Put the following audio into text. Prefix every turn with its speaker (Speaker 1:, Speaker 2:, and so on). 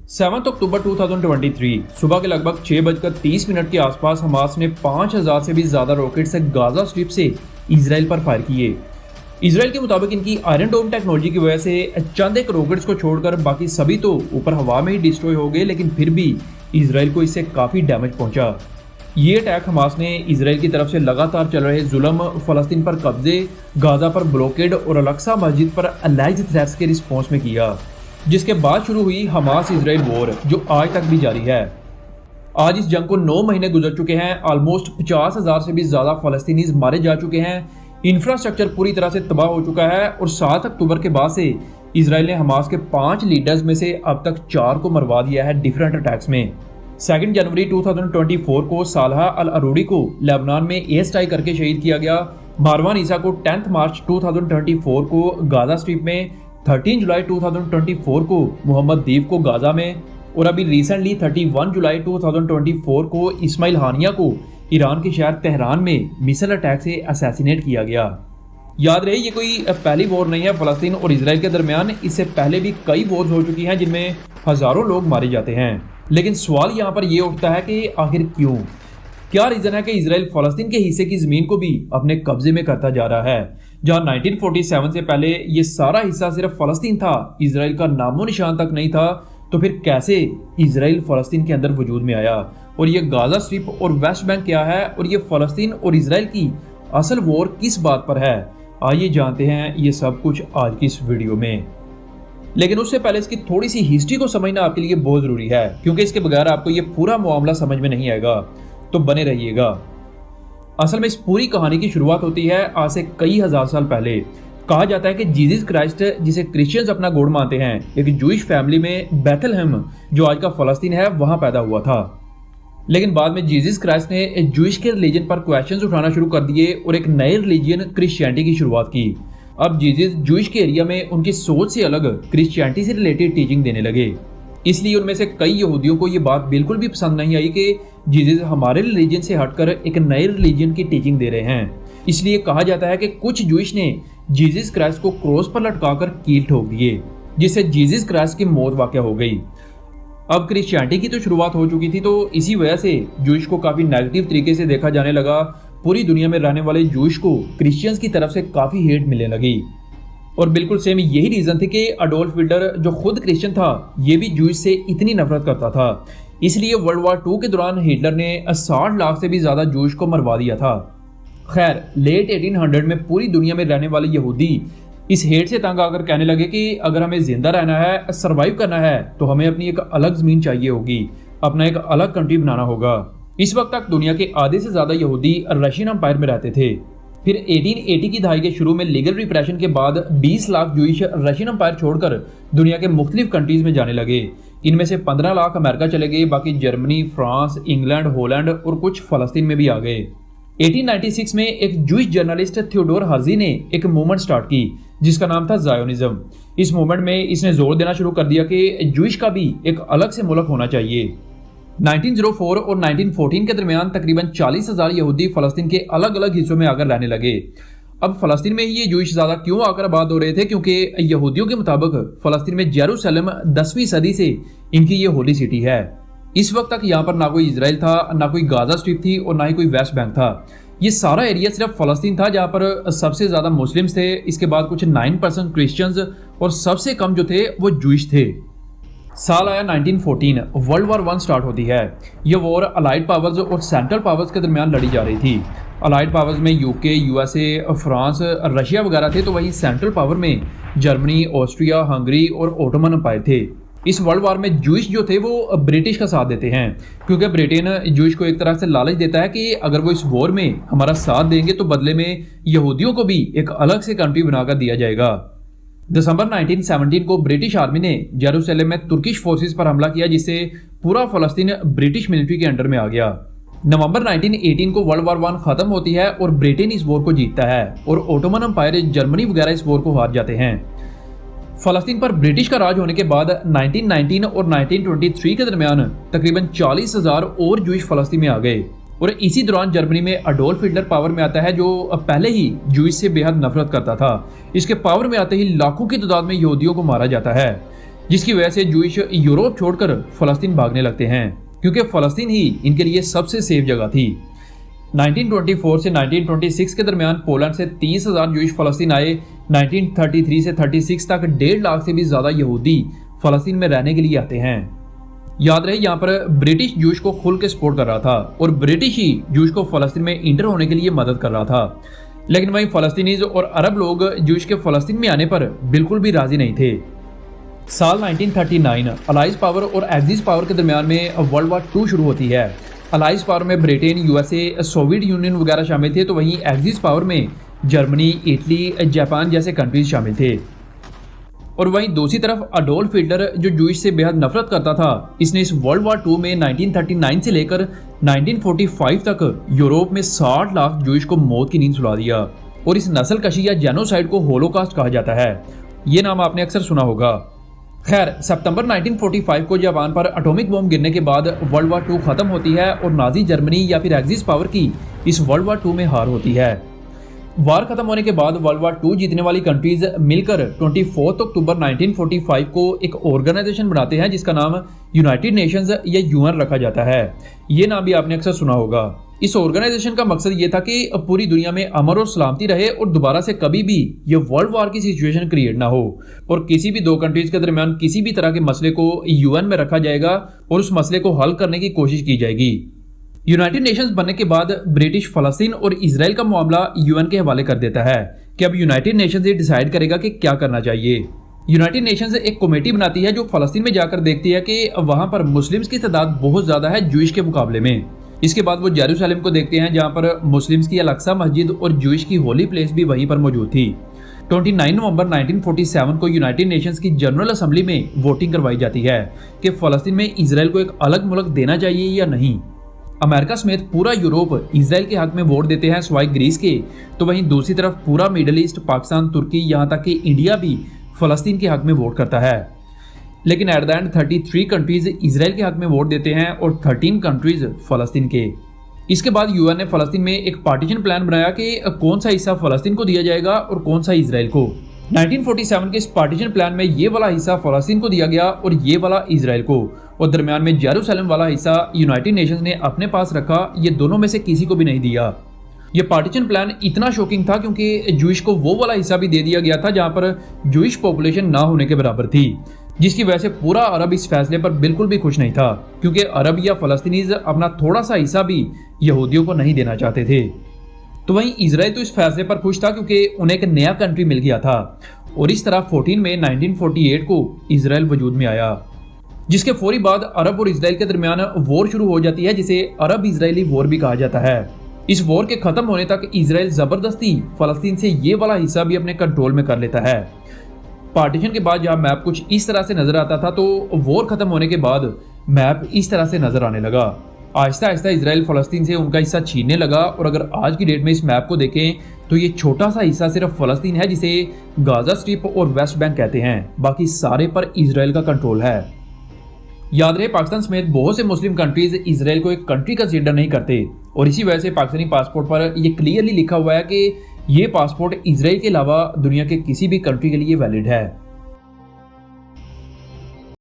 Speaker 1: 7 अक्टूबर 2023 सुबह के लगभग 6:30 के आसपास हमास ने 5000 से भी ज़्यादा रॉकेट्स गाजा स्ट्रिप से इसराइल पर फायर किए। इसराइल के मुताबिक इनकी आयरन डोम टेक्नोलॉजी की वजह से चंद एक रॉकेट्स को छोड़कर बाकी सभी तो ऊपर हवा में ही डिस्ट्रॉय हो गए, लेकिन फिर भी इसराइल को इससे काफ़ी डैमेज पहुंचा। ये अटैक हमास ने इसराइल की तरफ से लगातार चल रहे जुल्म, फ़लस्तीन पर कब्जे, गाजा पर ब्लॉकेड और अल-अक्सा मस्जिद पर अलाइज्ड थ्रेट्स के रिस्पॉन्स में किया, जिसके बाद शुरू हुई हमास इसराइल वॉर, जो आज तक भी जारी है। आज इस जंग को 9 महीने गुजर चुके हैं। ऑलमोस्ट 50,000 से भी ज़्यादा फ़लस्तीनीज़ मारे जा चुके हैं। इंफ्रास्ट्रक्चर पूरी तरह से तबाह हो चुका है और 7 अक्टूबर के बाद से इसराइल ने हमास के 5 लीडर्स में से अब तक 4 को मरवा दिया है डिफरेंट अटैक्स में। 2 जनवरी 2024 को सालहा अल अरूड़ी को लेबनान में एयर स्ट्राइक करके शहीद किया गया। मारवान ईसा को 10 मार्च 2024 को गाजा स्ट्रिप में, 13 जुलाई 2024 को मोहम्मद दीव को गाजा में, और अभी रिसेंटली 31 जुलाई 2024 को इस्माइल हानिया को ईरान के शहर तेहरान में मिसाइल अटैक से असैसिनेट किया गया। याद रहे, ये कोई पहली वॉर नहीं है फ़लस्तीन और इसराइल के दरमियान। इससे पहले भी कई वॉर्स हो चुकी हैं जिनमें हज़ारों लोग मारे जाते हैं। लेकिन सवाल यहाँ पर ये उठता है कि आखिर क्यों? क्या रीज़न है कि इसराइल फ़लस्तीन के हिस्से की ज़मीन को भी अपने कब्जे में करता जा रहा है? जहाँ 1947 से पहले ये सारा हिस्सा सिर्फ फ़लस्तीन था, इसराइल का नामो निशान तक नहीं था, तो फिर कैसे इसराइल फ़लस्तीन के अंदर वजूद में आया? और ये गाजा स्ट्रिप और वेस्ट बैंक क्या है? और ये फ़लस्तीन और इसराइल की असल वॉर किस बात पर है? आइए जानते हैं ये सब कुछ आज की इस वीडियो में। लेकिन उससे पहले इसकी थोड़ी सी हिस्ट्री को समझना आपके लिए बहुत ज़रूरी है, क्योंकि इसके बगैर आपको ये पूरा मामला समझ में नहीं आएगा। तो बने रहिएगा। असल में इस पूरी कहानी की शुरुआत होती है आज से कई हज़ार साल पहले। कहा जाता है कि जीसस क्राइस्ट, जिसे क्रिश्चियंस अपना गॉड मानते हैं, एक जूइश फैमिली में बेथलहेम, जो आज का फ़लस्तीन है, वहाँ पैदा हुआ था। लेकिन बाद में जीसस क्राइस्ट ने जूइश के रिलीजन पर क्वेश्चंस उठाना शुरू कर दिए और एक नए रिलीजन क्रिश्चियनिटी की शुरुआत की। अब जीसस जूइश के एरिया में उनकी सोच से अलग क्रिश्चियनिटी से रिलेटेड टीचिंग देने लगे। इसलिए उनमें से कई यहूदियों को ये बात बिल्कुल भी पसंद नहीं आई कि जीसस हमारे रिलीजन से हटकर एक नए रिलीजन की टीचिंग दे रहे हैं। इसलिए कहा जाता है कि कुछ जूइश ने जीसस क्राइस्ट को क्रॉस पर लटकाकर कील ठोक दिए, जिससे जीसस क्राइस्ट की मौत वाक़या हो गई। अब क्रिश्चियनिटी की तो शुरुआत हो चुकी थी, तो इसी वजह से जूइश को काफ़ी नेगेटिव तरीके से देखा जाने लगा। पूरी दुनिया में रहने वाले जूइश को क्रिश्चियंस की तरफ से काफ़ी हेट मिलने लगी। और बिल्कुल सेम यही रीज़न थी कि अडोल्फ हिटलर, जो खुद क्रिश्चियन था, ये भी जूइश से इतनी नफरत करता था। इसलिए वर्ल्ड वॉर 2 के दौरान हिटलर ने 60 लाख से भी ज़्यादा जूइश को मरवा दिया था। खैर, लेट 1800 में पूरी दुनिया में रहने वाले यहूदी इस हेट से तंग आकर कहने लगे कि अगर हमें जिंदा रहना है, सर्वाइव करना है, तो हमें अपनी एक अलग ज़मीन चाहिए होगी, अपना एक अलग कंट्री बनाना होगा। इस वक्त तक दुनिया के आधे से ज़्यादा यहूदी रशियन एम्पायर में रहते थे। फिर 1880 की दहाई के शुरू में लीगल रिप्रेशन के बाद 20 लाख जूइश रशियन एम्पायर छोड़कर दुनिया के मुख्तलिफ कंट्रीज़ में जाने लगे। इनमें से 15 लाख अमेरिका चले गए, बाकी जर्मनी, फ्रांस, इंग्लैंड, हॉलैंड और कुछ फ़लस्तीन में भी आ गए। 1896 में एक जूइश जर्नलिस्ट थियोडोर हर्जी ने एक मूवमेंट स्टार्ट की जिसका नाम था ज़ायोनिज़्म। इस मूवमेंट में इसने जोर देना शुरू कर दिया कि जूइश का भी एक अलग से मुल्क होना चाहिए। 1904 और 1914 के दरमियान तकरीबन 40,000 यहूदी फ़लस्तीन के अलग अलग हिस्सों में आकर रहने लगे। अब फ़लस्तीन में ही ये जूइश ज़्यादा क्यों आकर आबाद हो रहे थे? क्योंकि यहूदियों के मुताबिक फ़लस्तीन में जेरूसलम 10वीं सदी से इनकी ये होली सिटी है। इस वक्त तक यहाँ पर ना कोई इसराइल था, ना कोई गाजा स्ट्रिप थी और ना ही कोई वेस्ट बैंक था। ये सारा एरिया सिर्फ फ़लस्तीन था, जहाँ पर सबसे ज़्यादा मुस्लिम्स थे, इसके बाद कुछ 9% क्रिश्चियंस और सबसे कम जो थे वो जूइश थे। साल आया 1914, वर्ल्ड वॉर 1 स्टार्ट होती है। ये वॉर अलाइड पावर्स और सेंट्रल पावर्स के दरमियान लड़ी जा रही थी। अलाइड पावर्स में यूके, यूएसए, फ्रांस, रशिया वगैरह थे, तो वहीं सेंट्रल पावर में जर्मनी, ऑस्ट्रिया, हंगरी और ओटोमन एम्पायर थे। इस वर्ल्ड वॉर में जूइश जो थे वो ब्रिटिश का साथ देते हैं, क्योंकि ब्रिटेन जूइश को एक तरह से लालच देता है कि अगर वो इस वॉर में हमारा साथ देंगे तो बदले में यहूदियों को भी एक अलग से कंट्री बनाकर दिया जाएगा। दिसंबर 1917 को ब्रिटिश आर्मी ने जेरूसलम में तुर्किश फोर्सेस पर हमला किया, जिससे पूरा फ़लस्तीन ब्रिटिश मिलिट्री के अंडर में आ गया। नवंबर 1918 को वर्ल्ड वॉर 1 खत्म होती है और ब्रिटेन इस वॉर को जीतता है और ओटोमन एम्पायर, जर्मनी वगैरह इस वॉर को हार जाते हैं। फ़लस्तीन पर ब्रिटिश का राज होने के बाद 1919 और 1923 के दरमियान तकरीबन 40,000 और जूइश फ़लस्तीन में आ गए। और इसी दौरान जर्मनी में अडोल्फ हिटलर पावर में आता है, जो पहले ही जूइश से बेहद नफरत करता था। इसके पावर में आते ही लाखों की तादाद में यहूदियों को मारा जाता है। जिसकी वजह से जूइश यूरोप छोड़कर फलस्तीन भागने लगते हैं, क्योंकि फलस्तीन ही इनके लिए सबसे सेफ जगह थी। 1924 से 1926 के दरमियान पोलैंड से 30,000 जूइश फलस्तीन आए। 1933 से 36 तक 1.5 लाख से भी ज़्यादा यहूदी फलस्तीन में रहने के लिए आते हैं। याद रहे, यहाँ पर ब्रिटिश जूइश को खुल के सपोर्ट कर रहा था और ब्रिटिश ही जूइश को फलस्तीन में इंटर होने के लिए मदद कर रहा था। लेकिन वहीं फलस्तीनीज और अरब लोग जूइश के फलस्तीन में आने पर बिल्कुल भी राजी नहीं थे। साल 1939 अलाइज पावर और एक्सिस पावर के दरमियान में वर्ल्ड वार 2 शुरू होती है। अलाइज पावर में ब्रिटेन, यूएसए, सोवियत यूनियन वगैरह शामिल थे, तो वहीं एक्सिस पावर में जर्मनी, इटली, जापान जैसे कंट्रीज शामिल थे। और वहीं दूसरी तरफ अडोल्फ हिटलर, जो जूइश से बेहद नफरत करता था, इसने इस वर्ल्ड वार 2 में 1939 से लेकर 1945 तक यूरोप में 60 लाख जूइश को मौत की नींद सुला दिया। और इस नस्ल कशी या जेनोसाइड को होलोकास्ट कहा जाता है। ये नाम आपने अक्सर सुना होगा। खैर, सितंबर 1945 को जापान पर एटॉमिक बम गिरने के बाद वर्ल्ड वार 2 खत्म होती है और नाजी जर्मनी या फिर एक्सिस पावर की इस वर्ल्ड वार 2 में हार होती है। वार खत्म होने के बाद वर्ल्ड वार 2 जीतने वाली कंट्रीज मिलकर 24 अक्टूबर 1945 को एक ऑर्गेनाइजेशन बनाते हैं जिसका नाम यूनाइटेड नेशंस या यूएन रखा जाता है। ये नाम भी आपने अक्सर सुना होगा। इस ऑर्गेनाइजेशन का मकसद ये था कि पूरी दुनिया में अमन और सलामती रहे और दोबारा से कभी भी ये वर्ल्ड वार की सिचुएशन क्रिएट ना हो, और किसी भी दो कंट्रीज के दरमियान किसी भी तरह के मसले को यूएन में रखा जाएगा और उस मसले को हल करने की कोशिश की जाएगी। यूनाइटेड नेशंस बनने के बाद ब्रिटिश फलस्तीन और इसराइल का मामला यूएन के हवाले कर देता है कि अब यूनाइटेड नेशंस ये डिसाइड करेगा कि क्या करना चाहिए। यूनाइटेड नेशंस एक कमेटी बनाती है जो फलस्तीन में जाकर देखती है कि वहां पर मुस्लिम्स की तादाद बहुत ज्यादा है जूइश के मुकाबले में। इसके बाद वो जेरूसलम को देखते हैं जहां पर मुस्लिम्स की अल-अक्सा मस्जिद और जूइश की होली प्लेस भी वहीं पर मौजूद थी। 29 नवंबर 1947 को यूनाइटेड नेशंस की जनरल असेंबली में वोटिंग करवाई जाती है कि फलस्तीन में इसराइल को एक अलग मुल्क देना चाहिए या नहीं। अमेरिका समेत पूरा यूरोप इसराइल के हक में वोट देते हैं सिवाय ग्रीस के, तो वहीं दूसरी तरफ पूरा मिडल ईस्ट, पाकिस्तान, तुर्की, यहाँ तक कि इंडिया भी फलस्तीन के हक में वोट करता है। लेकिन at the end 33 countries Israel के हक में वोट देते हैं और 13 कंट्रीज फलस्तीन के। इसके बाद यूएन ने फलस्तीन में एक पार्टीशन प्लान बनाया कि कौन सा हिस्सा फलस्तीन को दिया जाएगा और कौन सा इसराइल को। 1947 के इस पार्टीशन प्लान में ये वाला हिस्सा फलस्तीन को दिया गया और ये वाला इसराइल को, और दरमियान में जेरूसलम वाला हिस्सा यूनाइटेड नेशंस ने अपने पास रखा। ये दोनों में से किसी को भी नहीं दिया। ये पार्टीशन प्लान इतना शॉकिंग था क्योंकि जूइश को वो वाला हिस्सा भी दे दिया गया था जहां पर जूइश पॉपुलेशन ना होने के बराबर थी, जिसकी वजह से पूरा अरब इस फैसले पर बिल्कुल भी खुश नहीं था, क्योंकि अरब या फलस्तीनीज अपना थोड़ा सा हिस्सा भी यहूदियों को नहीं देना चाहते थे। तो वहीं इसराइल तो इस फैसले पर खुश था क्योंकि उन्हें एक नया कंट्री मिल गया था, और इस तरह 14 मई 1948 को इसराइल वजूद में आया, जिसके फौरी बाद अरब और इसराइल के दरमियान वॉर शुरू हो जाती है, जिसे अरब इजरायली वॉर भी कहा जाता है। इस वॉर के खत्म होने तक इसराइल जबरदस्ती फलस्तीन से ये वाला हिस्सा भी अपने कंट्रोल में कर लेता है। पार्टीशन के बाद जहां मैप कुछ इस तरह से नजर आता था, तो वॉर खत्म होने के बाद मैप इस तरह से नजर आने लगा। आहिस्ता आहिस्ता इसराइल फलस्तीन से उनका हिस्सा छीनने लगा, और अगर आज की डेट में इस मैप को देखें तो ये छोटा सा हिस्सा सिर्फ फलस्तीन है, जिसे गाजा स्ट्रिप और वेस्ट बैंक कहते हैं। बाकी सारे पर इसराइल का कंट्रोल है। याद रहे, पाकिस्तान समेत बहुत से मुस्लिम कंट्रीज इसराइल को एक कंट्री कंसीडर नहीं करते, और इसी वजह से पाकिस्तानी पासपोर्ट पर यह क्लियरली लिखा हुआ है कि ये पासपोर्ट इसराइल के अलावा दुनिया के किसी भी कंट्री के लिए वैलिड है।